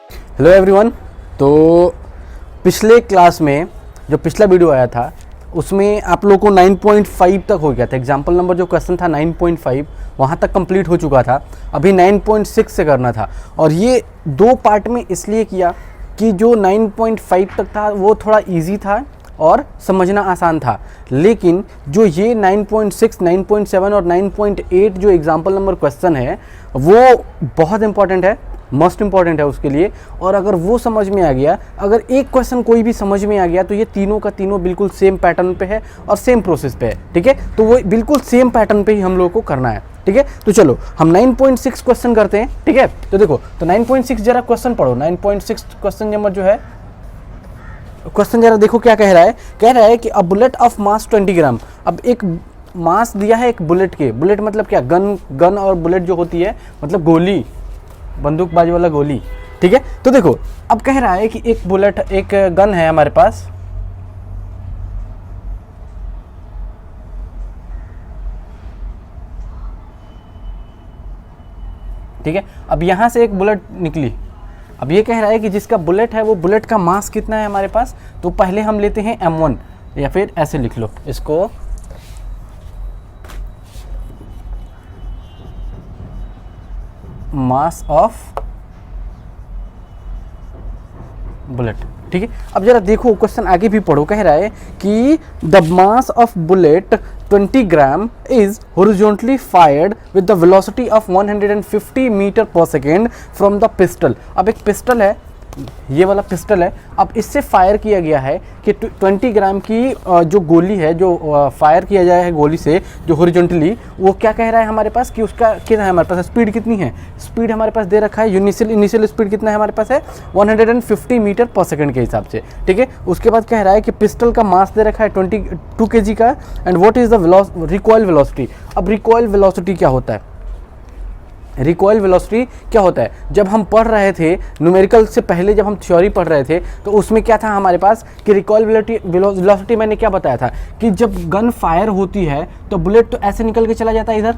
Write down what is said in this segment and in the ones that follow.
Hello everyone. तो पिछले class में जो पिछला वीडियो आया था उसमें आप लोगों को 9.5 तक हो गया था। एग्जाम्पल नंबर जो क्वेश्चन था 9.5 वहाँ तक कंप्लीट हो चुका था। अभी 9.6 से करना था और ये दो पार्ट में इसलिए किया कि जो 9.5 तक था वो थोड़ा इजी था और समझना आसान था, लेकिन जो ये 9.6, 9.7 और 9.8 जो एग्जाम्पल नंबर क्वेश्चन है वो बहुत इंपॉर्टेंट है, मोस्ट इंपॉर्टेंट है उसके लिए। और अगर वो समझ में आ गया, अगर एक क्वेश्चन कोई भी समझ में आ गया तो ये तीनों का तीनों बिल्कुल सेम पैटर्न पे है और सेम प्रोसेस पे है। ठीक है, तो वो बिल्कुल सेम पैटर्न पे ही हम लोगों को करना है। ठीक है, तो चलो हम 9.6 क्वेश्चन करते हैं। ठीक है, तो देखो तो 9.6 जरा क्वेश्चन पढ़ो। 9.6 क्वेश्चन नंबर जो है, क्वेश्चन जरा देखो क्या कह रहा है कि अ बुलेट ऑफ मास 20 ग्राम। अब एक मास दिया है एक बुलेट के, बुलेट मतलब क्या, गन और बुलेट जो होती है मतलब गोली, बंदूकबाजी वाला गोली। ठीक है, तो देखो अब कह रहा है कि एक बुलेट, एक गन है हमारे पास। ठीक है, अब यहां से एक बुलेट निकली। अब ये कह रहा है कि जिसका बुलेट है वो बुलेट का मास कितना है हमारे पास। तो पहले हम लेते हैं M1, या फिर ऐसे लिख लो इसको, मास ऑफ बुलेट। ठीक है, अब जरा देखो क्वेश्चन आगे भी पढ़ो। कह रहा है कि the mass of bullet 20 gram is horizontally fired with the velocity of 150 metre पर सेकेंड फ्रॉम द पिस्टल। अब एक पिस्टल है, ये वाला पिस्टल है। अब इससे फायर किया गया है कि 20 ग्राम की जो गोली है, जो फायर किया जाए है गोली से जो हॉरिजॉन्टली, वो क्या कह रहा है हमारे पास कि उसका कितना है हमारे पास, स्पीड कितनी है। स्पीड हमारे पास दे रखा है, इनिशियल स्पीड कितना है हमारे पास है 150 मीटर पर सेकंड के हिसाब से। ठीक है, उसके बाद कह रहा है कि पिस्टल का मास दे रखा है 22 kg का, and what is the recoil velocity. अब रिकॉइल वेलोसिटी क्या होता है, रिकॉइल वेलोसिटी क्या होता है, जब हम पढ़ रहे थे न्यूमेरिकल से पहले, जब हम थ्योरी पढ़ रहे थे तो उसमें क्या था हमारे पास कि रिकॉइल वेलोसिटी मैंने क्या बताया था कि जब गन फायर होती है तो बुलेट तो ऐसे निकल के चला जाता है, इधर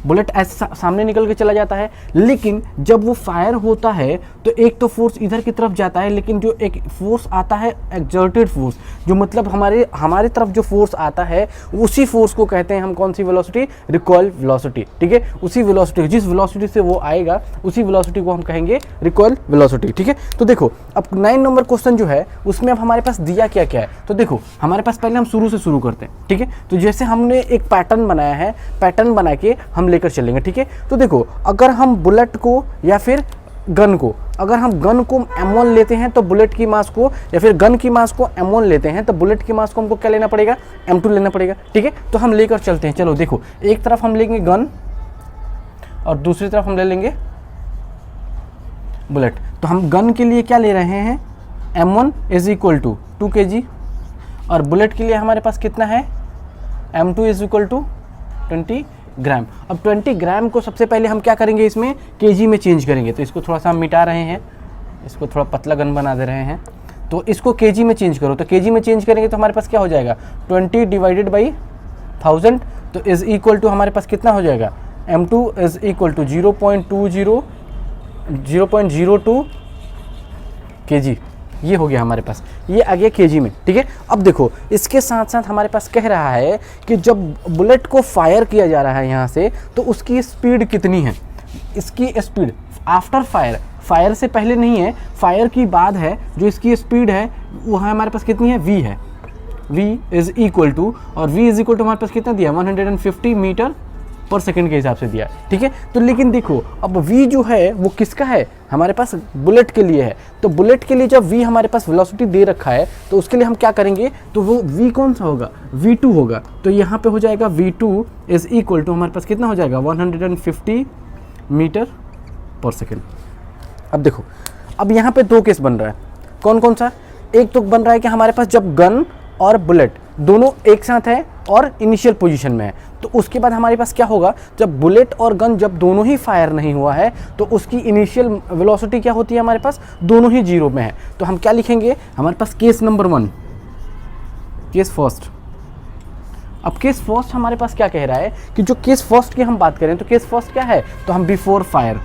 बुलेट ऐसे सामने निकल के चला जाता है। लेकिन जब वो फायर होता है तो एक तो फोर्स इधर की तरफ जाता है, लेकिन जो एक फोर्स आता है एक्सर्टेड फोर्स, जो मतलब हमारे तरफ जो फोर्स आता है उसी फोर्स को कहते हैं हम कौन सी वेलोसिटी, रिकॉइल वेलोसिटी। ठीक है, उसी वेलोसिटी, जिस वेलोसिटी से वो आएगा उसी वेलोसिटी को हम कहेंगे रिकॉइल वेलोसिटी। ठीक है, तो देखो अब 9 नंबर क्वेश्चन जो है उसमें अब हमारे पास दिया क्या क्या है। तो देखो हमारे पास पहले हम शुरू से शुरू करते हैं। ठीक है, तो जैसे हमने एक पैटर्न बनाया है, पैटर्न बना के हम लेकर चलेंगे। ठीक है, तो देखो अगर हम बुलेट को या फिर गन को, अगर हम गन को M1 लेते हैं तो बुलेट की मास को, या फिर गन की मास को M1 लेते हैं तो बुलेट की मास को हमको क्या लेना पड़ेगा, M2 लेना पड़ेगा। ठीक है, तो हम लेकर चलते हैं। चलो देखो, एक तरफ हम लेंगे गन और दूसरी तरफ हम ले लेंगे बुलेट। तो हम गन के लिए क्या ले रहे हैं, M1 is equal to 2 kg, और बुलेट के लिए हमारे पास कितना है, M2 इज इक्वल टू 20 ग्राम। अब 20 ग्राम को सबसे पहले हम क्या करेंगे, इसमें केजी में चेंज करेंगे। तो इसको थोड़ा सा हम मिटा रहे हैं, इसको थोड़ा पतला गन बना दे रहे हैं। तो इसको केजी में चेंज करो, तो केजी में चेंज करेंगे तो हमारे पास क्या हो जाएगा 20 डिवाइडेड बाई 1000, तो इज इक्वल टू हमारे पास कितना हो जाएगा, M2 is equal to 0.02 kg। ये हो गया हमारे पास, ये आ गया केजी में। ठीक है, अब देखो इसके साथ साथ हमारे पास कह रहा है कि जब बुलेट को फायर किया जा रहा है यहाँ से तो उसकी स्पीड कितनी है। इसकी स्पीड आफ्टर फायर, फायर से पहले नहीं है, फायर की बाद है, जो इसकी स्पीड है वो हमारे पास कितनी है, v है। v इज इक्वल टू, और v इज इक्वल टू हमारे पास कितना दिया 150 मीटर पर सेकंड के हिसाब से दिया। ठीक है, तो लेकिन देखो अब v जो है वो किसका है, हमारे पास बुलेट के लिए है। तो बुलेट के लिए जब v हमारे पास वेलोसिटी दे रखा है तो उसके लिए हम क्या करेंगे, तो वो v कौन सा होगा, v2 होगा। तो यहाँ पे हो जाएगा v2 इज इक्वल टू हमारे पास कितना हो जाएगा 150 मीटर पर सेकेंड। अब देखो अब यहाँ पे दो केस बन रहा है, कौन कौन सा, एक तो बन रहा है कि हमारे पास जब गन और बुलेट दोनों एक साथ है और इनिशियल पोजीशन में है, तो उसके बाद हमारे पास क्या होगा, जब बुलेट और गन जब दोनों ही फायर नहीं हुआ है तो उसकी इनिशियल वेलोसिटी क्या होती है हमारे पास, दोनों ही जीरो में है। तो हम क्या लिखेंगे, हमारे पास केस नंबर 1, केस फर्स्ट, अब केस फर्स्ट हमारे पास क्या कह रहा है कि जो केस फर्स्ट की हम बात करें तो केस फर्स्ट क्या है, तो हम बिफोर फायर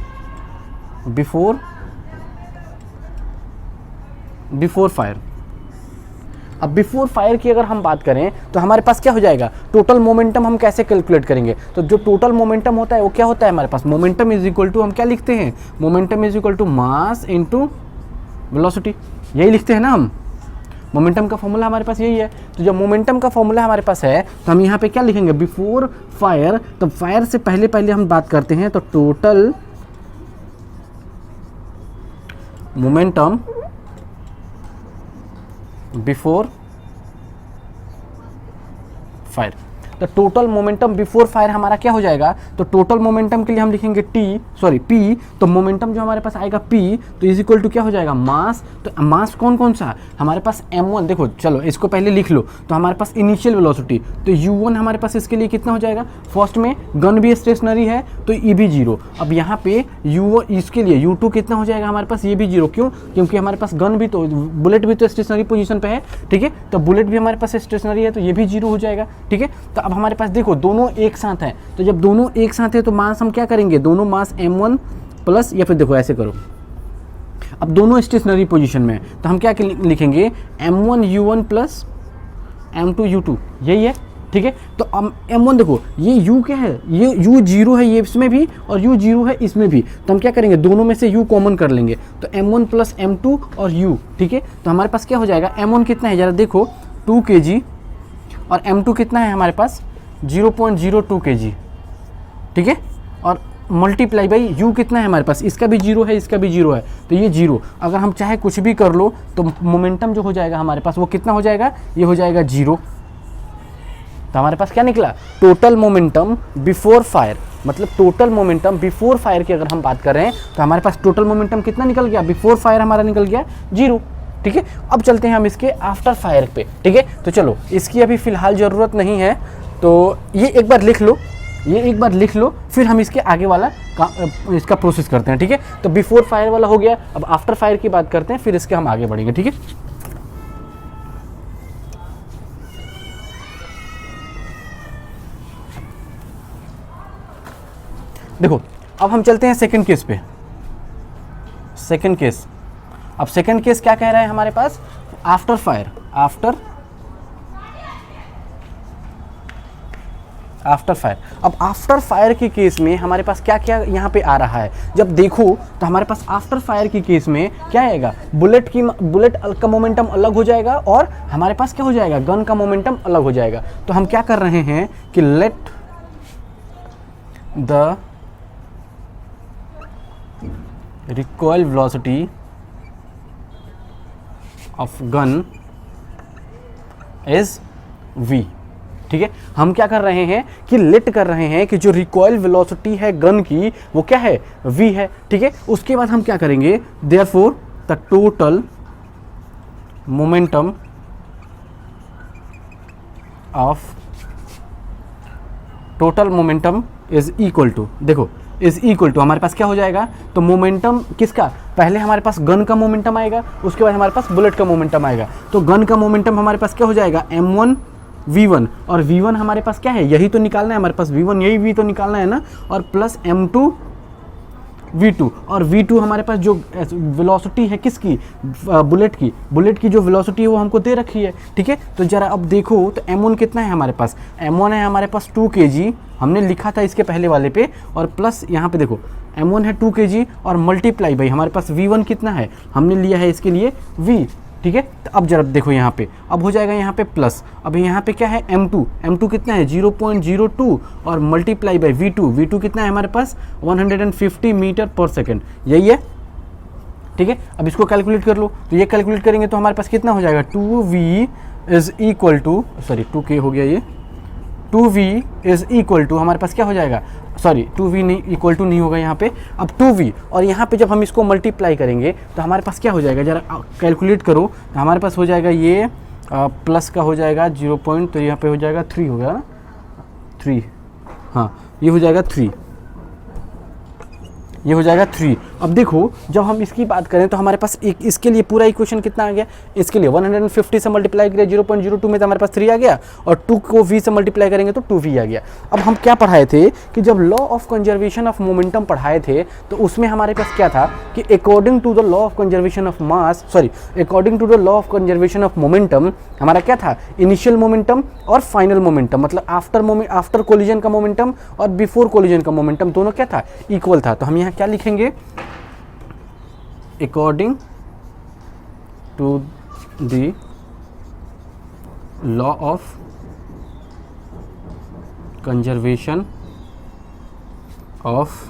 अब बिफोर फायर की अगर हम बात करें तो हमारे पास क्या हो जाएगा, टोटल मोमेंटम हम कैसे कैलकुलेट करेंगे, तो जो टोटल मोमेंटम होता है वो क्या होता है हमारे पास, मोमेंटम इज इक्वल टू, हम क्या लिखते हैं, momentum is equal to mass into velocity, यही लिखते हैं ना हम। मोमेंटम का फॉर्मूला हमारे पास यही है। तो जब मोमेंटम का फॉर्मूला हमारे पास है तो हम यहाँ पे क्या लिखेंगे, बिफोर फायर, तो फायर से पहले हम बात करते हैं तो टोटल मोमेंटम बिफोर फायर। तो टोटल मोमेंटम बिफोर फायर हमारा क्या हो जाएगा, तो टोटल मोमेंटम के लिए हम लिखेंगे P, तो मोमेंटम जो हमारे पास आएगा P, तो इज इक्वल टू क्या हो जाएगा, मास। तो मास कौन कौन सा हमारे पास, m1, देखो चलो इसको पहले लिख लो, तो हमारे पास इनिशियल वेलोसिटी, तो u1 हमारे पास इसके लिए कितना हो जाएगा, फर्स्ट में गन भी स्टेशनरी है तो ये भी 0। अब यहाँ पे इसके लिए u2 कितना हो जाएगा हमारे पास, ये भी 0, क्यों, क्योंकि हमारे पास गन भी तो, बुलेट भी तो स्टेशनरी पोजीशन पे है, ठीक है, तो बुलेट भी हमारे पास स्टेशनरी है तो ये भी 0 हो जाएगा, ठीक है। तो अब हमारे पास देखो दोनों एक साथ हैं, तो जब दोनों एक साथ हैं तो मास हम क्या करेंगे, दोनों मास m1 प्लस, या फिर देखो ऐसे करो, अब दोनों स्टेशनरी पोजीशन में तो हम क्या लिखेंगे, m1 u1 plus m2 u2, यही है, ठीक है। तो अब m1 देखो ये u क्या है, ये u 0 है, ये इसमें भी, और u 0 है इसमें भी, तो हम क्या करेंगे, दोनों में से u कॉमन कर लेंगे, तो m1 प्लस m2 और u, ठीक है। तो हमारे पास क्या हो जाएगा, m1 कितना है जरा देखो 2 kg, और m2 कितना है हमारे पास 0.02 kg, ठीक है, और मल्टीप्लाई बाई u कितना है हमारे पास, इसका भी 0 है, इसका भी 0 है, तो ये 0। अगर हम चाहे कुछ भी कर लो तो मोमेंटम जो हो जाएगा हमारे पास वो कितना हो जाएगा, ये हो जाएगा 0। तो हमारे पास क्या निकला, टोटल मोमेंटम बिफोर फायर, मतलब टोटल मोमेंटम बिफोर फायर की अगर हम बात कर रहे हैं तो हमारे पास टोटल मोमेंटम कितना निकल गया, बिफोर फायर हमारा निकल गया 0, ठीक है। अब चलते हैं हम इसके आफ्टर फायर पे, ठीक है। तो चलो इसकी अभी फ़िलहाल ज़रूरत नहीं है, तो ये एक बार लिख लो, फिर हम इसके आगे वाला इसका प्रोसेस करते हैं, ठीक है। तो बिफोर फायर वाला हो गया, अब आफ्टर फायर की बात करते हैं, फिर इसके हम आगे बढ़ेंगे, ठीक है। देखो अब हम चलते हैं सेकंड केस पे। सेकंड केस, अब सेकंड केस क्या कह रहा है हमारे पास, आफ्टर फायर, आफ्टर फायर। अब आफ्टर फायर के केस में हमारे पास क्या क्या यहाँ पे आ रहा है, जब देखो तो हमारे पास आफ्टर फायर की केस में क्या आएगा, बुलेट का मोमेंटम अलग हो जाएगा, और हमारे पास क्या हो जाएगा, गन का मोमेंटम अलग हो जाएगा। तो हम क्या कर रहे हैं कि let the recoil velocity of gun is v, ठीक है। हम क्या कर रहे हैं कि लेट कर रहे हैं कि जो रिकॉयल वेलोसिटी है गन की वो क्या है, v है, ठीक है। उसके बाद हम क्या करेंगे, therefore the total momentum is equal to, देखो इज इक्वल टू हमारे पास क्या हो जाएगा, तो मोमेंटम किसका, पहले हमारे पास गन का मोमेंटम आएगा, उसके बाद हमारे पास बुलेट का मोमेंटम आएगा। तो गन का मोमेंटम हमारे पास क्या हो जाएगा, m1 v1, और v1 हमारे पास क्या है, यही तो निकालना है हमारे पास, v1 यही v तो निकालना है ना, और प्लस m2 v2, और v2 हमारे पास जो वेलोसिटी है किसकी, बुलेट की जो वेलोसिटी है वो हमको दे रखी है, ठीक है। तो जरा अब देखो तो m1 कितना है हमारे पास, m1 है हमारे पास 2 kg, हमने लिखा था इसके पहले वाले पे, और प्लस यहाँ पे देखो m1 है 2 kg, और मल्टीप्लाई भाई हमारे पास v1 कितना है, हमने लिया है इसके लिए v, ठीक है। तो अब जरा देखो यहाँ पे, अब हो जाएगा यहाँ पे प्लस, अब यहाँ पे क्या है m2 कितना है 0.02, और मल्टीप्लाई बाई v2 कितना है हमारे पास 150 मीटर पर सेकेंड, यही है, ठीक है। अब इसको कैलकुलेट कर लो, तो ये कैलकुलेट करेंगे तो हमारे पास कितना हो जाएगा, 2v is equal to, sorry 2k हो गया ये, 2v इज इक्वल टू हमारे पास क्या हो जाएगा, सॉरी 2v नहीं इक्वल टू नहीं होगा यहाँ पे, अब 2v, और यहाँ पे जब हम इसको मल्टीप्लाई करेंगे तो हमारे पास क्या हो जाएगा, जरा कैलकुलेट करो, तो हमारे पास हो जाएगा ये प्लस का हो जाएगा 0. तो यहाँ पे हो जाएगा 3 हो गया ना, 3, हाँ ये हो जाएगा 3, ये हो जाएगा 3। अब देखो जब हम इसकी बात करें तो हमारे पास एक इसके लिए पूरा इक्वेशन कितना आ गया, इसके लिए 150 से मल्टीप्लाई करें 0.02 में तो हमारे पास 3 आ गया, और 2 को v से मल्टीप्लाई करेंगे तो 2v आ गया। अब हम क्या पढ़ाए थे कि जब law of conservation of momentum पढ़ाए थे तो उसमें हमारे पास क्या था कि according to the law of conservation of mass, sorry according to the law of conservation of momentum हमारा क्या था, इनिशियल मोमेंटम और फाइनल मोमेंटम, मतलब आफ्टर कोलिजन का मोमेंटम और बिफोर कोलिजन का मोमेंटम दोनों क्या था, इक्वल था। तो हम यहाँ क्या लिखेंगे, according to the law of conservation of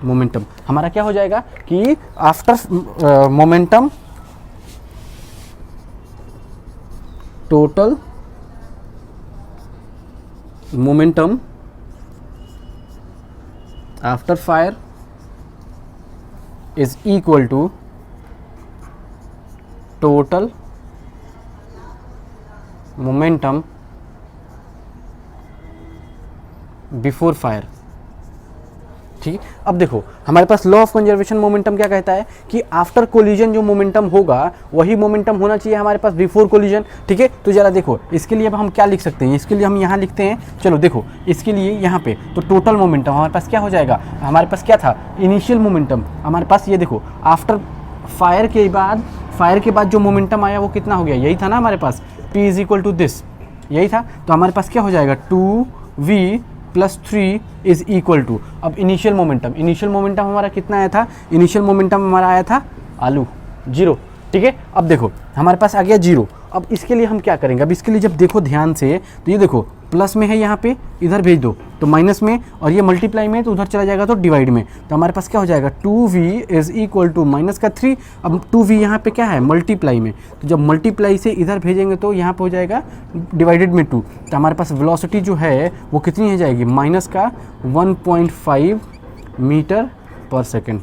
momentum, हमारा क्या हो जाएगा कि after momentum total momentum after fire is equal to total momentum before fire. ठीक है, अब देखो हमारे पास लॉ ऑफ कंजर्वेशन मोमेंटम क्या कहता है कि आफ्टर कोलिजन जो मोमेंटम होगा वही मोमेंटम होना चाहिए हमारे पास बिफोर कोलिजन। ठीक है, तो जरा देखो इसके लिए अब हम क्या लिख सकते हैं, इसके लिए हम यहाँ लिखते हैं, चलो देखो इसके लिए यहाँ पे तो टोटल मोमेंटम हमारे पास क्या हो जाएगा, हमारे पास क्या था, इनिशियल मोमेंटम हमारे पास, ये देखो आफ्टर फायर के बाद जो मोमेंटम आया वो कितना हो गया, यही था ना हमारे पास, p is equal to this, यही था। तो हमारे पास क्या हो जाएगा 2v plus 3 is equal to, अब इनिशियल मोमेंटम हमारा कितना आया था, इनिशियल मोमेंटम हमारा आया था आलू 0। ठीक है, अब देखो हमारे पास आ गया 0। अब इसके लिए हम क्या करेंगे, अब इसके लिए जब देखो ध्यान से तो ये देखो प्लस में है यहाँ पे, इधर भेज दो तो माइनस में, और ये मल्टीप्लाई में तो उधर चला जाएगा तो डिवाइड में, तो हमारे पास क्या हो जाएगा 2v is equal to minus का 3। अब 2v यहाँ पे क्या है, मल्टीप्लाई में, तो जब मल्टीप्लाई से इधर भेजेंगे तो यहाँ पे हो जाएगा डिवाइडेड में 2, तो हमारे पास वेलोसिटी जो है वो कितनी हो जाएगी, माइनस का 1.5 मीटर पर सेकेंड।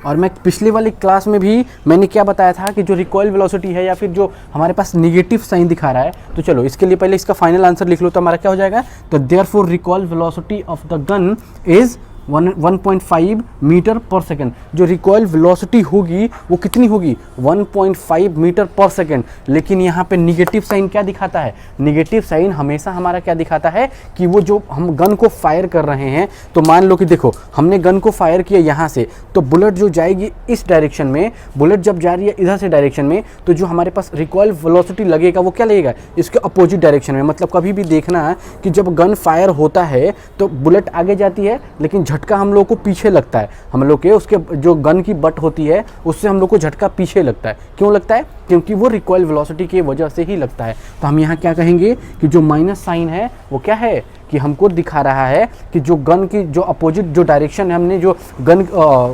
और मैं पिछले वाली क्लास में भी मैंने क्या बताया था कि जो रिकॉइल वेलोसिटी है या फिर जो हमारे पास निगेटिव साइन दिखा रहा है, तो चलो इसके लिए पहले इसका फाइनल आंसर लिख लो, तो हमारा क्या हो जाएगा, तो therefore recoil velocity of the gun is 1.5 metre पर सेकेंड। जो रिकॉइल वेलोसिटी होगी वो कितनी होगी, 1.5 मीटर पर सेकेंड। लेकिन यहाँ पे निगेटिव साइन क्या दिखाता है, निगेटिव साइन हमेशा हमारा क्या दिखाता है कि वो जो हम गन को फायर कर रहे हैं, तो मान लो कि देखो हमने गन को फायर किया यहाँ से, तो बुलेट जो जाएगी इस डायरेक्शन में, बुलेट जब जा रही है इधर से डायरेक्शन में, तो जो हमारे पास रिकॉइल वेलोसिटी लगेगा वो क्या लगेगा, इसके अपोजिट डायरेक्शन में। मतलब कभी भी देखना कि जब गन फायर होता है तो बुलेट आगे जाती है लेकिन झटका हम लोग को पीछे लगता है, हम लोग के उसके जो गन की बट होती है उससे हम लोग को झटका पीछे लगता है। क्यों लगता है, क्योंकि वो रिकॉइल वेलोसिटी की वजह से ही लगता है। तो हम यहाँ क्या कहेंगे कि जो माइनस साइन है वो क्या है कि हमको दिखा रहा है कि जो गन की जो अपोजिट जो डायरेक्शन है, हमने जो गन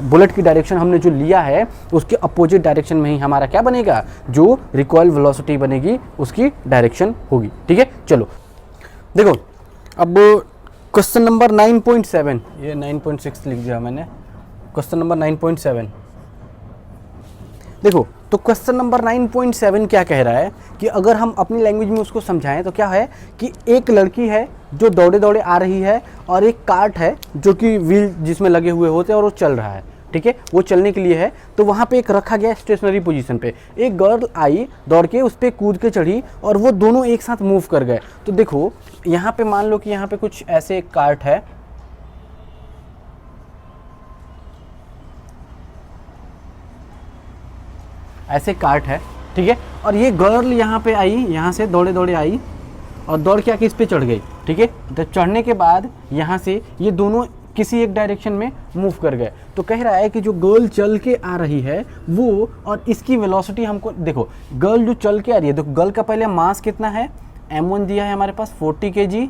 बुलेट की डायरेक्शन हमने जो लिया है उसके अपोजिट डायरेक्शन में ही हमारा क्या बनेगा, जो रिकॉइल वेलोसिटी बनेगी उसकी डायरेक्शन होगी। ठीक है, चलो देखो अब क्वेश्चन नंबर 9.7, ये 9.6 लिख दिया मैंने, क्वेश्चन नंबर 9.7 देखो। तो क्वेश्चन नंबर 9.7 क्या कह रहा है कि अगर हम अपनी लैंग्वेज में उसको समझाएं तो क्या है कि एक लड़की है जो दौड़े दौड़े आ रही है और एक कार्ट है जो कि व्हील जिसमें लगे हुए होते हैं और वो चल रहा है। ठीक है, वो चलने के लिए है, तो वहाँ पे एक रखा गया स्टेशनरी पोजीशन पे, एक गर्ल आई दौड़ के उस पर कूद के चढ़ी और वो दोनों एक साथ मूव कर गए। तो देखो यहाँ पे मान लो कि यहाँ पे कुछ ऐसे एक कार्ट है, ऐसे कार्ट है, ठीक है, और ये गर्ल यहाँ पे आई, यहाँ से दौड़े दौड़े आई और दौड़ के आके इस पे चढ़ गई। ठीक है, तो चढ़ने के बाद यहाँ से ये दोनों किसी एक डायरेक्शन में मूव कर गए। तो कह रहा है कि जो गर्ल चल के आ रही है वो और इसकी वेलोसिटी हमको, देखो गर्ल जो चल के आ रही है, देखो गर्ल का पहले मास कितना है, m1 दिया है हमारे पास 40 kg।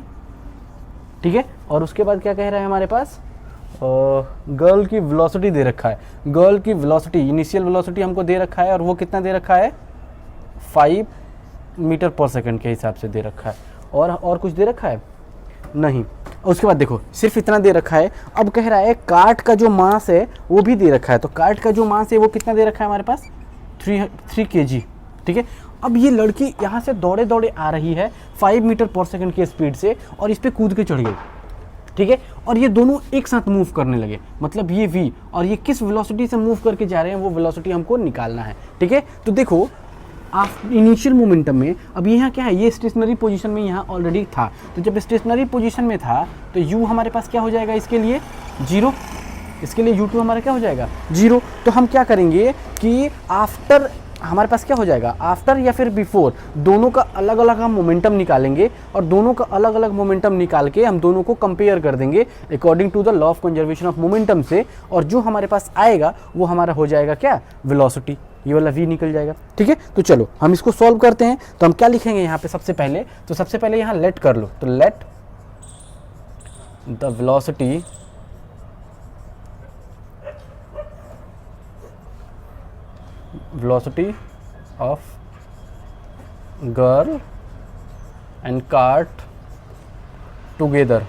ठीक है, और उसके बाद क्या कह रहा है हमारे पास, गर्ल की वेलोसिटी दे रखा है, गर्ल की वेलोसिटी इनिशियल वेलोसिटी हमको दे रखा है और वो कितना दे रखा है 5 मीटर पर सेकंड के हिसाब से दे रखा है। और कुछ दे रखा है नहीं। उसके बाद देखो सिर्फ इतना दे रखा है। अब कह रहा है कार्ट का जो मास है वो भी दे रखा है, तो कार्ट का जो मास है वो कितना दे रखा है हमारे पास 3 kg। ठीक है, अब ये लड़की यहाँ से दौड़े दौड़े आ रही है 5 मीटर पर सेकंड की स्पीड से और इस पर कूद के चढ़ गई। ठीक है, और ये दोनों एक साथ मूव करने लगे, मतलब ये v और ये किस वेलोसिटी से मूव करके जा रहे हैं वो वेलोसिटी हमको निकालना है। ठीक है, तो देखो इनिशियल मोमेंटम में अब यहाँ क्या है, ये स्टेशनरी पोजीशन में यहाँ ऑलरेडी था, तो जब स्टेशनरी पोजीशन में था तो u हमारे पास क्या हो जाएगा, इसके लिए 0, इसके लिए u2 हमारा क्या हो जाएगा 0। तो हम क्या करेंगे कि आफ्टर हमारे पास क्या हो जाएगा, आफ्टर या फिर बिफोर, दोनों का अलग अलग हम मोमेंटम निकालेंगे और दोनों का अलग अलग मोमेंटम निकाल के हम दोनों को कंपेयर कर देंगे according to the law of conservation of momentum से, और जो हमारे पास आएगा वो हमारा हो जाएगा क्या, वेलोसिटी, ये वाला v निकल जाएगा। ठीक है, तो चलो हम इसको सॉल्व करते हैं। तो हम क्या लिखेंगे यहाँ पे, सबसे पहले यहाँ लेट कर लो, तो let the velocity of girl and cart together।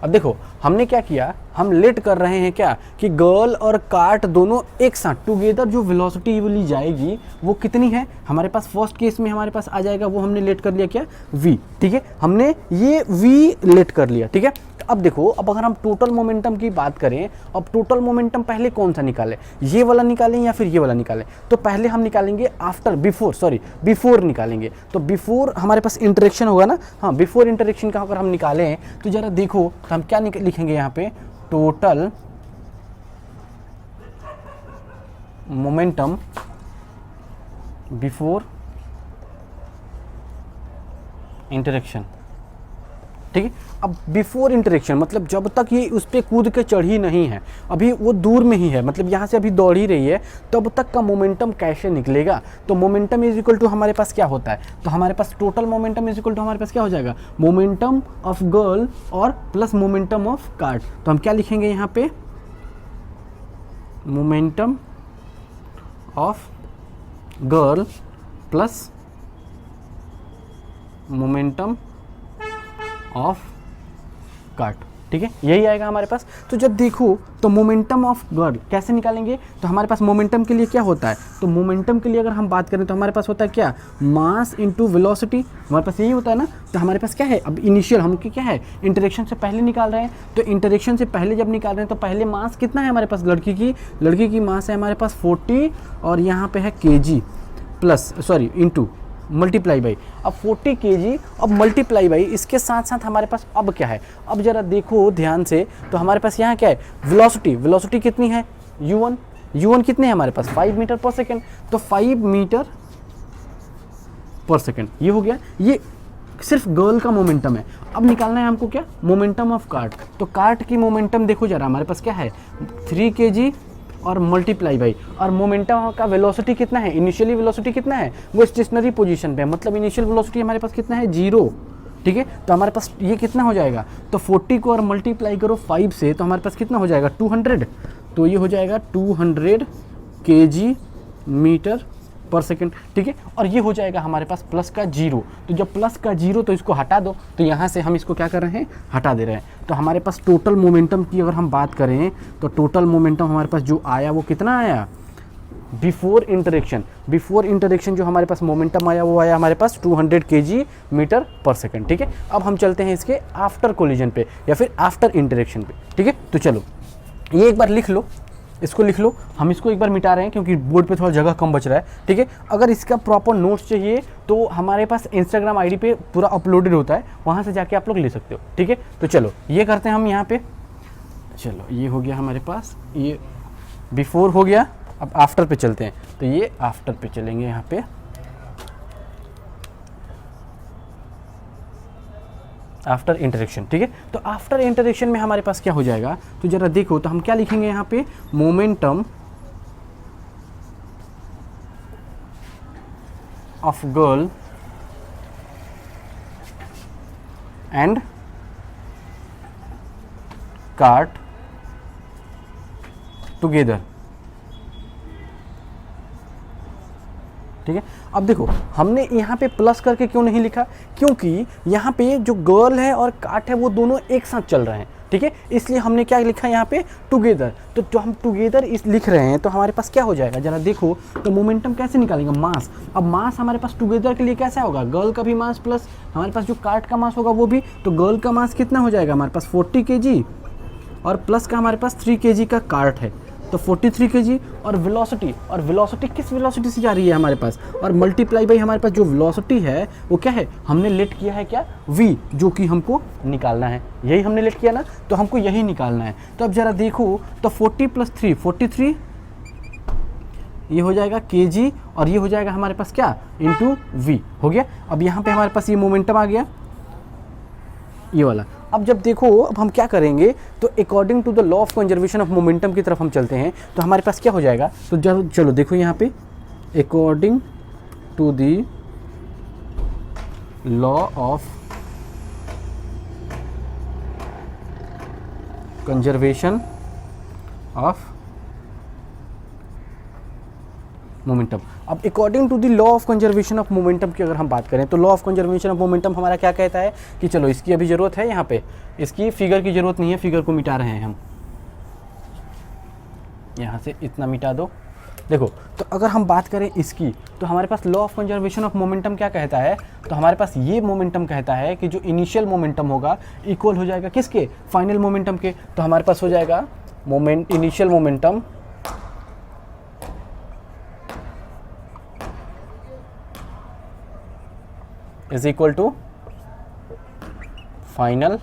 अब देखो हमने क्या किया, हम लेट कर रहे हैं क्या कि गर्ल और कार्ट दोनों एक साथ टुगेदर जो वेलोसिटी ली जाएगी वो कितनी है हमारे पास, फर्स्ट केस में हमारे पास आ जाएगा वो हमने लेट कर लिया क्या, v। ठीक है, हमने ये v लेट कर लिया। ठीक है, अब देखो, अब अगर हम टोटल मोमेंटम की बात करें, अब टोटल मोमेंटम पहले कौन सा निकालें, ये वाला निकालें या फिर ये वाला निकालें, तो पहले हम निकालेंगे आफ्टर, बिफोर निकालेंगे। तो बिफोर हमारे पास इंटरेक्शन होगा ना, हाँ बिफोर इंटरेक्शन का अगर हम निकालें तो जरा देखो, तो हम क्या लिखेंगे यहाँ पे, टोटल मोमेंटम बिफोर इंटरेक्शन। ठीक है, अब बिफोर इंटरेक्शन मतलब जब तक ये उस पर कूद के चढ़ी नहीं है, अभी वो दूर में ही है, मतलब यहाँ से अभी दौड़ ही रही है, तब तक का मोमेंटम कैसे निकलेगा। तो मोमेंटम इज इक्वल टू हमारे पास क्या होता है, तो हमारे पास total momentum is equal to हमारे पास क्या हो जाएगा, मोमेंटम ऑफ गर्ल और प्लस मोमेंटम ऑफ कार्ट। तो हम क्या लिखेंगे यहाँ पे, momentum of girl plus momentum of cart. ठीक है, यही आएगा हमारे पास। तो जब देखो तो मोमेंटम ऑफ गर्ल कैसे निकालेंगे, तो हमारे पास मोमेंटम के लिए क्या होता है, तो मोमेंटम के लिए अगर हम बात करें तो हमारे पास होता है क्या, मास इनटू वेलोसिटी, हमारे पास यही होता है ना। तो हमारे पास क्या है, अब इनिशियल हम क्या है, इंटरेक्शन से पहले निकाल रहे हैं, तो इंटरेक्शन से पहले जब निकाल रहे हैं तो पहले मास कितना है हमारे पास, लड़की की मास है हमारे पास 40 और यहाँ पे है kg plus into multiply by, अब 40 kg अब मल्टीप्लाई बाई, इसके साथ साथ हमारे पास अब क्या है, अब जरा देखो ध्यान से, तो हमारे पास यहाँ क्या है, वेलोसिटी कितनी है, u1 कितने हैं हमारे पास 5 मीटर पर सेकेंड, तो 5 मीटर पर सेकेंड ये हो गया, ये सिर्फ गर्ल का मोमेंटम है। अब निकालना है हमको क्या, मोमेंटम ऑफ कार्ट। तो कार्ट की मोमेंटम देखो जरा, हमारे पास क्या है 3 kg और मल्टीप्लाई बाई, और मोमेंटम का वेलोसिटी कितना है, इनिशियली वेलोसिटी कितना है, वो स्टेशनरी पोजीशन पे है, मतलब इनिशियल वेलोसिटी हमारे पास कितना है 0। ठीक है, तो हमारे पास ये कितना हो जाएगा, तो 40 को और मल्टीप्लाई करो 5 से, तो हमारे पास कितना हो जाएगा 200, तो ये हो जाएगा 200 kg मीटर पर सेकेंड। ठीक है, और ये हो जाएगा हमारे पास प्लस का 0, तो जब प्लस का 0 तो इसको हटा दो, तो यहाँ से हम इसको क्या कर रहे हैं, हटा दे रहे हैं। तो हमारे पास टोटल मोमेंटम की अगर हम बात करें तो टोटल मोमेंटम हमारे पास जो आया वो कितना आया, बिफोर इंटरेक्शन जो हमारे पास मोमेंटम आया वो आया हमारे पास 200 kg मीटर पर सेकेंड। ठीक है, अब हम चलते हैं इसके आफ्टर कोलिजन पे या फिर आफ्टर इंटरेक्शन पे। ठीक है, तो चलो ये एक बार लिख लो, इसको लिख लो, हम इसको एक बार मिटा रहे हैं क्योंकि बोर्ड पे थोड़ा जगह कम बच रहा है। ठीक है, अगर इसका प्रॉपर नोट्स चाहिए तो हमारे पास इंस्टाग्राम आईडी पे पूरा अपलोडेड होता है, वहाँ से जाके आप लोग ले सकते हो। ठीक है, तो चलो ये करते हैं हम यहाँ पे, चलो ये हो गया हमारे पास, ये बिफोर हो गया, अब आफ्टर पे चलते हैं, तो ये आफ्टर पे चलेंगे यहाँ पे, आफ्टर इंटरेक्शन। ठीक है, तो आफ्टर इंटरेक्शन में हमारे पास क्या हो जाएगा, तो जरा देखो, तो हम क्या लिखेंगे यहाँ पे, momentum of girl and cart together. ठीक है, अब देखो हमने यहाँ पे प्लस करके क्यों नहीं लिखा, क्योंकि यहाँ पे जो गर्ल है और कार्ट है वो दोनों एक साथ चल रहे हैं, ठीक है, इसलिए हमने क्या लिखा यहाँ पे टुगेदर। तो जो हम टुगेदर इस लिख रहे हैं तो हमारे पास क्या हो जाएगा, जरा देखो तो मोमेंटम कैसे निकालेंगे, मास। अब मास हमारे पास टुगेदर के लिए कैसा होगा, गर्ल का भी मास प्लस हमारे पास जो कार्ट का मास होगा वो भी। तो गर्ल का मास कितना हो जाएगा हमारे पास 40 kg और प्लस का हमारे पास 3 kg का कार्ट है तो 43 kg। और वेलोसिटी किस वेलोसिटी से जा रही है हमारे पास, और मल्टीप्लाई बाई हमारे पास जो वेलोसिटी है वो क्या है, हमने लेट किया है क्या, v, जो कि हमको निकालना है, यही हमने लेट किया ना, तो हमको यही निकालना है। तो अब जरा देखो तो 40 + 3 43 ये हो जाएगा kg और ये हो जाएगा हमारे पास क्या इंटू v हो गया। अब यहाँ पे हमारे पास ये मोमेंटम आ गया ये वाला। अब जब देखो अब हम क्या करेंगे तो according to the law of conservation of momentum की तरफ हम चलते हैं। तो हमारे पास क्या हो जाएगा, तो चलो देखो यहाँ पे according to the law of conservation of momentum. अब according to the law of conservation of momentum की अगर हम बात करें तो law of conservation of momentum हमारा क्या कहता है कि चलो इसकी अभी ज़रूरत है, यहाँ पे इसकी फिगर की ज़रूरत नहीं है, फिगर को मिटा रहे हैं हम, यहाँ से इतना मिटा दो। देखो तो अगर हम बात करें इसकी तो हमारे पास law of conservation of momentum क्या कहता है, तो हमारे पास ये मोमेंटम कहता है कि जो इनिशियल मोमेंटम होगा इक्वल हो जाएगा किसके, फाइनल मोमेंटम के। तो हमारे पास हो जाएगा initial momentum is equal to final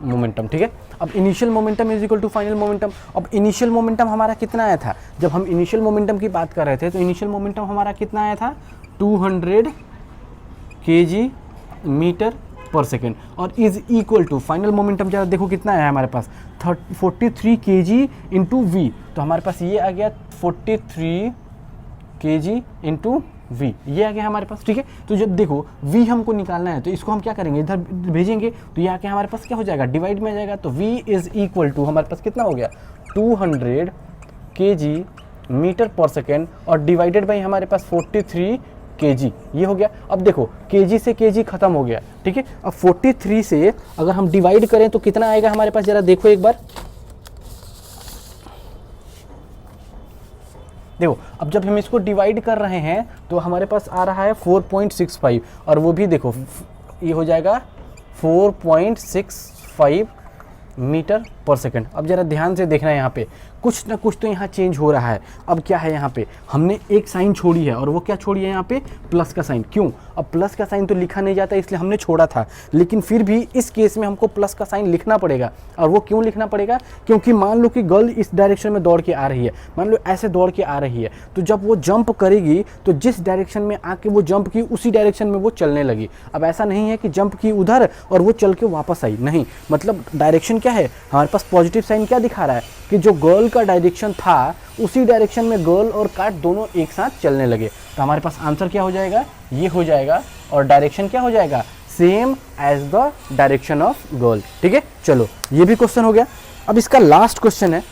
momentum. ठीक है, अब initial momentum is equal to final momentum. अब इनिशियल मोमेंटम हमारा कितना आया था, जब हम इनिशियल मोमेंटम की बात कर रहे थे तो इनिशियल मोमेंटम हमारा कितना आया था 200 kg मीटर पर सेकेंड और is equal to final momentum जरा देखो कितना आया हमारे पास 43 kg इंटू वी। तो हमारे पास ये आ गया 43 kg इंटू v, ये आ गया हमारे पास। ठीक है, तो जब देखो v हमको निकालना है तो इसको हम क्या करेंगे, इधर भेजेंगे तो ये आके हमारे पास क्या हो जाएगा, डिवाइड में आ जाएगा। तो v इज इक्वल टू हमारे पास कितना हो गया 200 kg मीटर पर सेकेंड और डिवाइडेड बाई हमारे पास 43 kg, ये हो गया। अब देखो kg से kg खत्म हो गया। ठीक है, अब 43 से अगर हम डिवाइड करें तो कितना आएगा हमारे पास, जरा देखो एक बार। देखो अब जब हम इसको डिवाइड कर रहे हैं तो हमारे पास आ रहा है 4.65 और वो भी देखो ये हो जाएगा 4.65 मीटर पर सेकंड। अब जरा ध्यान से देखना है, यहाँ पे कुछ ना कुछ तो यहाँ चेंज हो रहा है। अब क्या है, यहाँ पे हमने एक साइन छोड़ी है और वो क्या छोड़ी है यहाँ पे, प्लस का साइन। क्यों, अब प्लस का साइन तो लिखा नहीं जाता इसलिए हमने छोड़ा था, लेकिन फिर भी इस केस में हमको प्लस का साइन लिखना पड़ेगा। और वो क्यों लिखना पड़ेगा, क्योंकि मान लो कि गर्ल इस डायरेक्शन में दौड़ के आ रही है, मान लो ऐसे दौड़ के आ रही है, तो जब वो जंप करेगी तो जिस डायरेक्शन में आके वो जंप की उसी डायरेक्शन में वो चलने लगी। अब ऐसा नहीं है कि जंप की उधर और वो चल के वापस आई, नहीं, मतलब डायरेक्शन क्या है हमारे पास, पॉजिटिव साइन क्या दिखा रहा है कि जो गर्ल का डायरेक्शन था उसी डायरेक्शन में गर्ल और कार्ट दोनों एक साथ चलने लगे। तो हमारे पास आंसर क्या हो जाएगा, ये हो जाएगा, और डायरेक्शन क्या हो जाएगा, same as the direction of girl. ठीक है, चलो ये भी क्वेश्चन हो गया। अब इसका लास्ट क्वेश्चन है,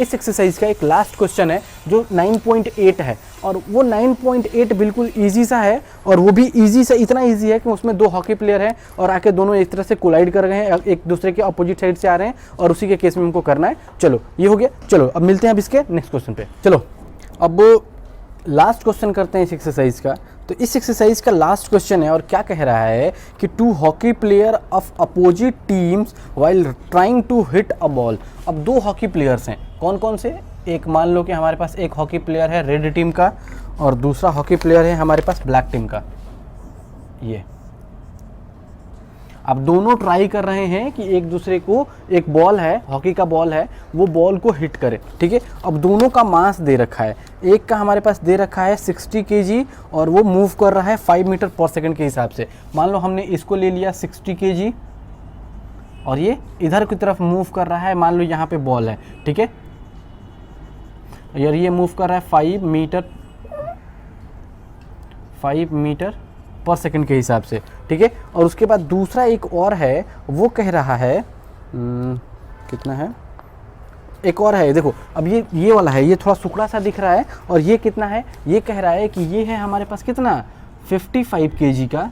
इस एक्सरसाइज का एक लास्ट क्वेश्चन है जो 9.8 है और वो 9.8 बिल्कुल इजी सा है और वो भी इजी सा इतना इजी है कि उसमें दो हॉकी प्लेयर हैं और आके दोनों एक तरह से कोलाइड कर रहे हैं, एक दूसरे के अपोजिट साइड से आ रहे हैं और उसी के केस में हमको करना है। चलो ये हो गया, चलो अब मिलते हैं अब इसके नेक्स्ट क्वेश्चन पे। चलो अब लास्ट क्वेश्चन करते हैं इस एक्सरसाइज का। तो इस एक्सरसाइज का लास्ट क्वेश्चन है और क्या कह रहा है कि 2 hockey player of opposite teams while trying to hit a ball. अब 2 हॉकी प्लेयर्स हैं, कौन कौन से, एक मान लो कि हमारे पास एक हॉकी प्लेयर है रेड टीम का और दूसरा हॉकी प्लेयर है हमारे पास ब्लैक टीम का। ये अब दोनों ट्राई कर रहे हैं कि एक दूसरे को, एक बॉल है, हॉकी का बॉल है, वो बॉल को हिट करे। ठीक है, अब दोनों का मास दे रखा है, एक का हमारे पास दे रखा है 60 kg और वो मूव कर रहा है 5 मीटर पर सेकंड के हिसाब से। मान लो हमने इसको ले लिया 60 kg और ये इधर की तरफ मूव कर रहा है, मान लो यहाँ पे बॉल है। ठीक है, यार ये मूव कर रहा है 5 मीटर पर सेकंड के हिसाब से। ठीक है, और उसके बाद दूसरा एक और है, वो कह रहा है कितना है, एक और है, देखो अब ये वाला है, ये थोड़ा सुकड़ा सा दिख रहा है और ये कितना है, ये कह रहा है कि ये है हमारे पास कितना 55 kg का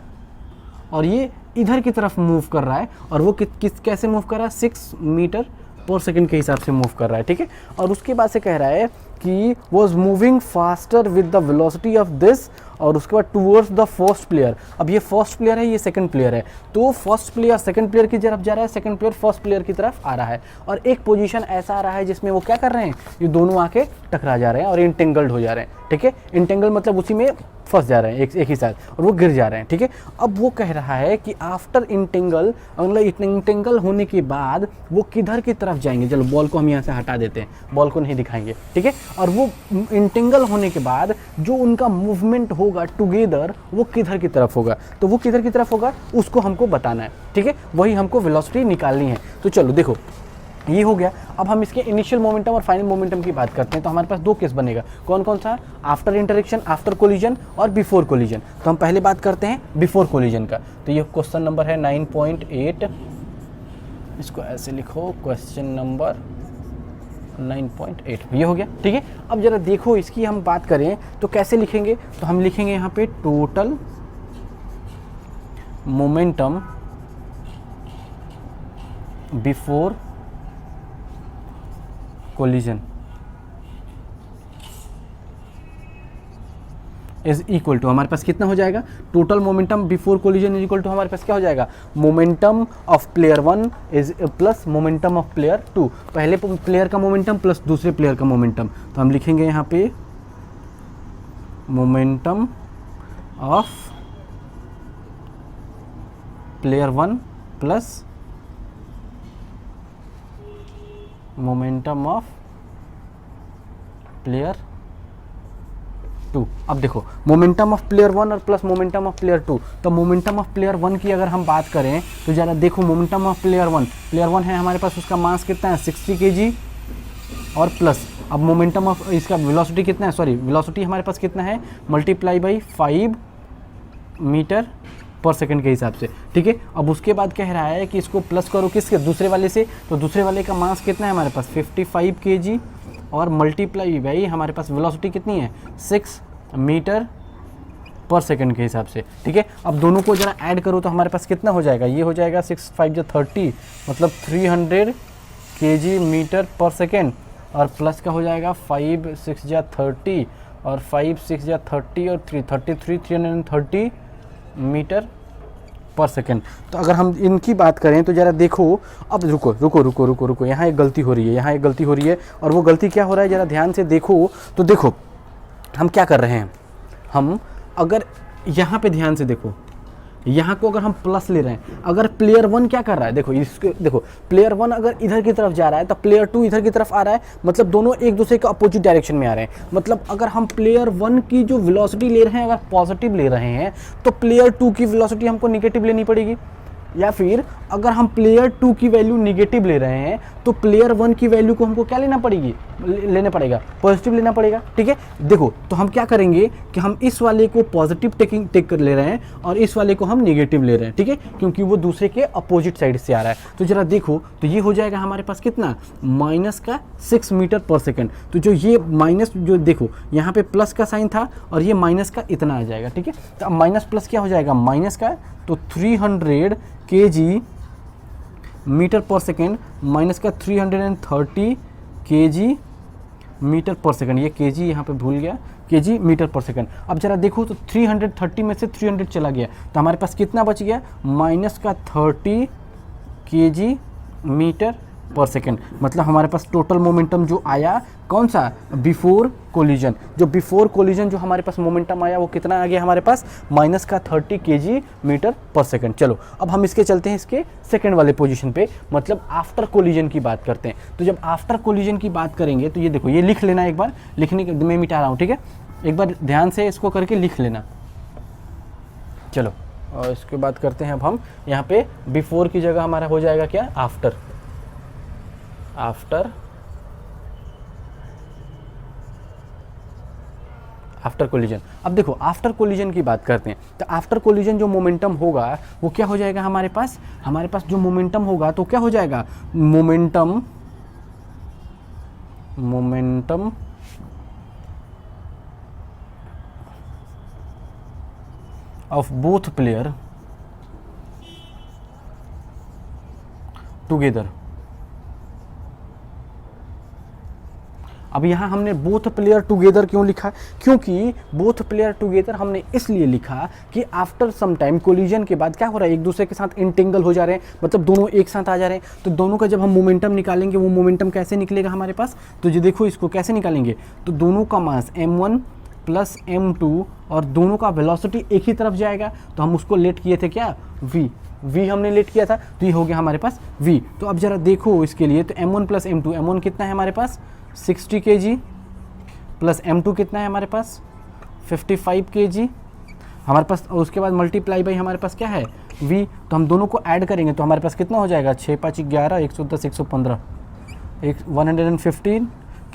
और ये इधर की तरफ मूव कर रहा है, और वो कैसे मूव कर रहा है, 6 मीटर पर सेकंड के हिसाब से मूव कर रहा है, ठीक है। और उसके बाद से कह रहा है कि was moving faster with the velocity of this, और उसके बाद टूवर्ड्स द फर्स्ट प्लेयर। अब ये फर्स्ट प्लेयर है, ये सेकंड प्लेयर है, तो फर्स्ट प्लेयर सेकंड प्लेयर की तरफ जा रहा है, सेकंड प्लेयर फर्स्ट प्लेयर की तरफ आ रहा है, और एक पोजीशन ऐसा आ रहा है जिसमें वो क्या कर रहे हैं, ये दोनों आके टकरा जा रहे हैं और इंटेंगल्ड हो जा रहे हैं, ठीक है। इंटेंगल मतलब उसी में फंस जा रहे हैं एक ही साथ, और वो गिर जा रहे हैं, ठीक है। अब वो कह रहा है कि आफ्टर इंटेंगल, मतलब इंटेंगल होने के बाद वो किधर की तरफ जाएंगे। चलो बॉल को हम यहाँ से हटा देते हैं, बॉल को नहीं दिखाएंगे, ठीक है। और वो इंटेंगल होने के बाद जो उनका मूवमेंट होगा टुगेदर, वो किधर की तरफ होगा, तो वो किधर की तरफ होगा उसको हमको बताना है, ठीक है। वही हमको वेलोसिटी निकालनी है। तो चलो देखो, ये हो गया। अब हम इसके इनिशियल मोमेंटम और फाइनल मोमेंटम की बात करते हैं। तो हमारे पास दो केस बनेगा, कौन कौन सा, आफ्टर इंटरेक्शन, आफ्टर कोलिजन और बिफोर कोलिजन। तो हम पहले बात करते हैं बिफोर कोलिजन का। तो ये क्वेश्चन नंबर है 9.8, इसको ऐसे लिखो, क्वेश्चन नंबर 9.8, ये हो गया, ठीक है। अब जरा देखो, इसकी हम बात करें तो कैसे लिखेंगे, तो हम लिखेंगे यहाँ पे total momentum before collision is equal to, हमारे पास कितना हो जाएगा, total momentum before collision is equal to, हमारे पास क्या हो जाएगा, momentum of player 1 is plus momentum of player 2, पहले प्लेयर का मोमेंटम प्लस दूसरे प्लेयर का मोमेंटम। तो हम लिखेंगे यहाँ पे momentum of player 1 plus momentum of player 2। अब देखो, मोमेंटम ऑफ प्लेयर 1 और प्लस मोमेंटम ऑफ प्लेयर 2, तो मोमेंटम ऑफ प्लेयर 1 की अगर हम बात करें तो जरा देखो, मोमेंटम ऑफ प्लेयर 1 है हमारे पास, उसका मास कितना है 60 kg, और प्लस अब मोमेंटम ऑफ इसका वेलोसिटी कितना है, सॉरी वेलोसिटी हमारे पास कितना है, मल्टीप्लाई बाई 5 मीटर पर सेकंड के हिसाब से, ठीक है। अब उसके बाद कह रहा है कि इसको प्लस करो किसके, दूसरे वाले से, तो दूसरे वाले का मास कितना है हमारे पास 55 kg, और मल्टीप्लाई बाई हमारे पास वेलोसिटी कितनी है 6 मीटर पर सेकंड के हिसाब से, ठीक है। अब दोनों को जरा ऐड करो तो हमारे पास कितना हो जाएगा, ये हो जाएगा 6 5 जो 30, मतलब 300 kg मीटर पर सेकेंड, और प्लस का हो जाएगा 5 6 जा 30, और 5 6 जा 30 और 330 मीटर पर सेकेंड। तो अगर हम इनकी बात करें तो ज़रा देखो, अब रुको रुको रुको रुको रुको, यहाँ एक गलती हो रही है, यहाँ एक गलती हो रही है, और वो गलती क्या हो रहा है ज़रा ध्यान से देखो। तो देखो हम क्या कर रहे हैं, हम अगर यहाँ पे ध्यान से देखो, यहाँ को अगर हम प्लस ले रहे हैं, अगर प्लेयर 1 क्या कर रहा है, देखो इसके देखो, प्लेयर 1 अगर इधर की तरफ जा रहा है तो प्लेयर 2 इधर की तरफ आ रहा है, मतलब दोनों एक दूसरे के अपोजिट डायरेक्शन में आ रहे हैं। मतलब अगर हम प्लेयर 1 की जो वेलोसिटी ले रहे हैं अगर पॉजिटिव ले रहे हैं, तो प्लेयर 2 की वेलोसिटी हमको निगेटिव लेनी पड़ेगी, या फिर अगर हम प्लेयर 2 की वैल्यू निगेटिव ले रहे हैं तो प्लेयर 1 की वैल्यू को हमको क्या लेना पड़ेगा, पॉजिटिव लेना पड़ेगा, ठीक है। देखो तो हम क्या करेंगे कि हम इस वाले को पॉजिटिव टेक कर ले रहे हैं और इस वाले को हम निगेटिव ले रहे हैं, ठीक है, क्योंकि वो दूसरे के अपोजिट साइड से आ रहा है। तो जरा देखो, तो ये हो जाएगा हमारे पास कितना, माइनस का 6 मीटर पर सेकेंड। तो जो ये माइनस, जो देखो यहाँ पे प्लस का साइन था और ये माइनस का इतना आ जाएगा, ठीक है। तो अब माइनस प्लस क्या हो जाएगा, माइनस का, तो 300 kg मीटर पर सेकेंड माइनस का 330 kg मीटर पर सेकेंड, ये kg यहाँ पे भूल गया, kg मीटर पर सेकेंड। अब जरा देखो तो 330 में से 300 चला गया, तो हमारे पास कितना बच गया, माइनस का 30 kg मीटर पर सेकेंड। मतलब हमारे पास टोटल मोमेंटम जो आया कौन सा, बिफोर कोलिजन, जो बिफोर कोलिजन जो हमारे पास मोमेंटम आया वो कितना आ गया हमारे पास, माइनस का 30 kg मीटर पर सेकेंड। चलो अब हम इसके चलते हैं इसके सेकंड वाले पोजीशन पे, मतलब आफ्टर कोलिजन की बात करते हैं। तो जब आफ्टर कोलिजन की बात करेंगे तो ये देखो, ये लिख लेना एक बार, लिखने के मैं मिटा रहा हूँ, ठीक है, एक बार ध्यान से इसको करके लिख लेना। चलो और इसके बात करते हैं अब हम, यहाँ पे बिफोर की जगह हमारा हो जाएगा क्या, आफ्टर, आफ्टर कोलिजन। अब देखो आफ्टर कोलिजन की बात करते हैं, तो आफ्टर कोलिजन जो मोमेंटम होगा वो क्या हो जाएगा हमारे पास जो मोमेंटम होगा तो क्या हो जाएगा, momentum of both player together. अब यहाँ हमने बोथ प्लेयर टुगेदर क्यों लिखा? क्योंकि बोथ प्लेयर टुगेदर हमने इसलिए लिखा कि आफ्टर सम टाइम कोलिजन के बाद क्या हो रहा है, एक दूसरे के साथ इंटेंगल हो जा रहे हैं, मतलब दोनों एक साथ आ जा रहे हैं। तो दोनों का जब हम मोमेंटम निकालेंगे, वो मोमेंटम कैसे निकलेगा हमारे पास? तो जो देखो इसको कैसे निकालेंगे, तो दोनों का मास m1 प्लस m2 और दोनों का वेलोसिटी एक ही तरफ जाएगा, तो हम उसको लेट किए थे क्या, v हमने लेट किया था, तो ये हो गया हमारे पास v। तो अब जरा देखो इसके लिए, तो m1 प्लस m2, m1 कितना है हमारे पास 60 kg प्लस m2 कितना है हमारे पास 55 kg हमारे पास, और उसके बाद मल्टीप्लाई बाई हमारे पास क्या है v। तो हम दोनों को ऐड करेंगे तो हमारे पास कितना हो जाएगा 6 5 11 110 115 115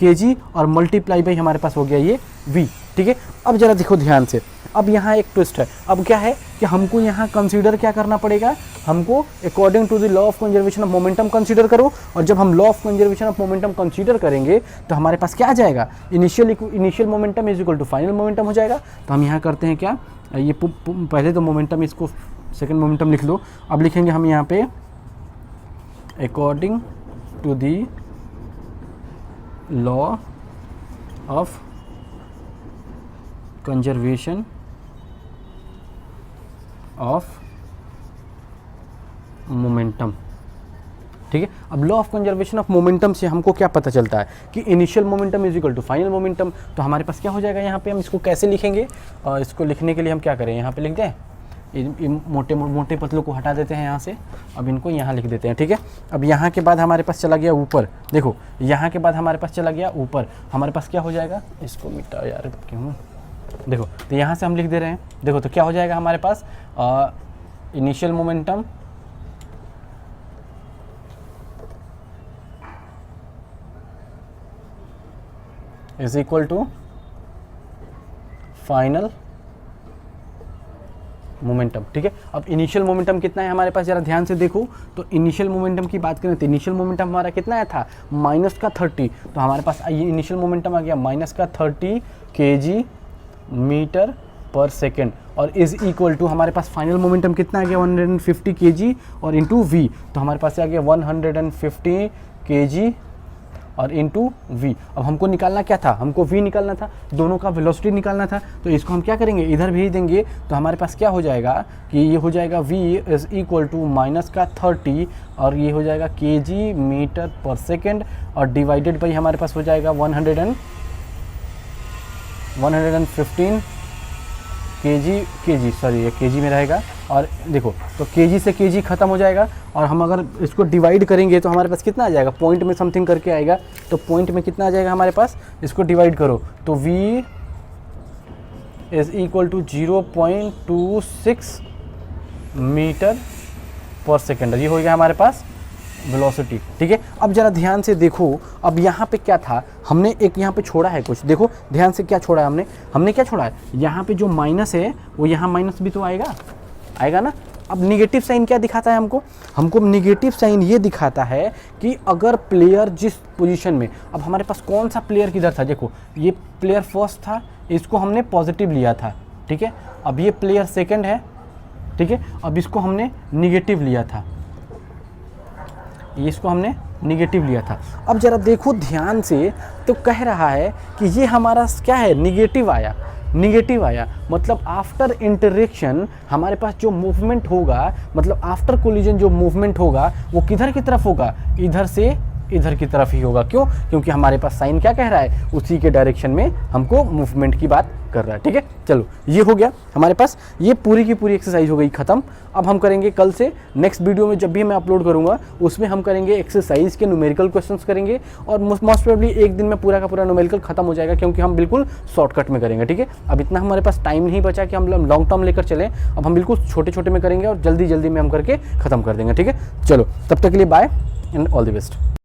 kg और मल्टीप्लाई बाई हमारे पास हो गया ये v। ठीक है, अब जरा देखो ध्यान से, अब यहाँ एक ट्विस्ट है। अब क्या है कि हमको यहाँ कंसीडर क्या करना पड़ेगा, हमको according to the law of conservation of momentum consider करो। और जब हम law of conservation of momentum consider करेंगे तो हमारे पास क्या आ जाएगा, initial momentum is equal to final momentum हो जाएगा। तो हम यहाँ करते हैं क्या, ये पहले तो मोमेंटम, इसको सेकेंड मोमेंटम लिख लो। अब लिखेंगे हम यहाँ पे according to the law of conservation of momentum. ठीक है, अब law of conservation of momentum से हमको क्या पता चलता है कि initial momentum is equal to final momentum. तो हमारे पास क्या हो जाएगा, यहाँ पे हम इसको कैसे लिखेंगे, इसको लिखने के लिए हम क्या करें, यहाँ पे लिख दें, मोटे मोटे पतलों को हटा देते हैं यहाँ से, अब इनको यहाँ लिख देते हैं। ठीक है, अब यहाँ के बाद हमारे पास चला गया ऊपर, देखो यहाँ के बाद हमारे पास चला गया ऊपर, हमारे पास क्या हो जाएगा, इसको मिटा यार क्यों, देखो तो यहाँ से हम लिख दे रहे हैं, देखो तो क्या हो जाएगा हमारे पास, initial momentum is equal to final momentum. ठीक है, अब इनिशियल मोमेंटम कितना है हमारे पास, जरा ध्यान से देखो। तो इनिशियल मोमेंटम की बात करें तो इनिशियल मोमेंटम हमारा कितना आया था, माइनस का 30। तो हमारे पास ये इनिशियल मोमेंटम आ गया माइनस का 30 kg मीटर पर सेकेंड, और इज इक्वल टू हमारे पास फाइनल मोमेंटम कितना आ गया 150 kg और इंटू v। तो हमारे पास आ गया 150 kg और इंटू v। अब हमको निकालना क्या था, हमको v निकालना था, दोनों का वेलोसिटी निकालना था। तो इसको हम क्या करेंगे, इधर भेज देंगे, तो हमारे पास क्या हो जाएगा कि ये हो जाएगा v is equal to minus का 30 और ये हो जाएगा kg मीटर पर सेकेंड और डिवाइडेड बाई हमारे पास हो जाएगा 115 kg, सॉरी ये kg में रहेगा। और देखो तो kg से kg ख़त्म हो जाएगा, और हम अगर इसको डिवाइड करेंगे तो हमारे पास कितना आ जाएगा, पॉइंट में समथिंग करके आएगा, तो पॉइंट में कितना आ जाएगा हमारे पास, इसको डिवाइड करो तो v is equal to 0.26 metre पर सेकेंड, ये हो गया हमारे पास वेलोसिटी। ठीक है, अब जरा ध्यान से देखो, अब यहाँ पे क्या था, हमने एक यहाँ पे छोड़ा है कुछ, देखो ध्यान से क्या छोड़ा है हमने क्या छोड़ा है, यहाँ पे जो माइनस है वो यहाँ माइनस भी तो आएगा ना। अब निगेटिव साइन क्या दिखाता है हमको निगेटिव साइन ये दिखाता है कि अगर प्लेयर जिस पोजीशन में, अब हमारे पास कौन सा प्लेयर किधर था, देखो ये प्लेयर फर्स्ट था, इसको हमने पॉजिटिव लिया था। ठीक है, अब ये प्लेयर सेकंड है, ठीक है, अब इसको हमने निगेटिव लिया था, इसको हमने निगेटिव लिया था। अब जरा देखो ध्यान से, तो कह रहा है कि ये हमारा क्या है, निगेटिव आया, मतलब आफ्टर इंटरेक्शन हमारे पास जो मूवमेंट होगा, मतलब आफ्टर कोलिजन जो मूवमेंट होगा वो किधर की तरफ होगा, इधर से इधर की तरफ ही होगा। क्यों, क्योंकि हमारे पास साइन क्या कह रहा है, उसी के डायरेक्शन में हमको मूवमेंट की बात कर रहा है। ठीक है, चलो ये हो गया हमारे पास, ये पूरी की पूरी एक्सरसाइज हो गई ख़त्म। अब हम करेंगे कल से नेक्स्ट वीडियो में, जब भी मैं अपलोड करूँगा उसमें हम करेंगे एक्सरसाइज के न्यूमेरिकल क्वेश्चंस करेंगे, और मोस्ट प्रोबेबली एक दिन में पूरा का पूरा न्यूमेरिकल खत्म हो जाएगा, क्योंकि हम बिल्कुल शॉर्टकट में करेंगे। ठीक है, अब इतना हमारे पास टाइम नहीं बचा कि हम लॉन्ग टर्म लेकर चलें, अब हम बिल्कुल छोटे छोटे में करेंगे और जल्दी जल्दी में हम करके ख़त्म कर देंगे। ठीक है, चलो तब तक के लिए bye and all the best.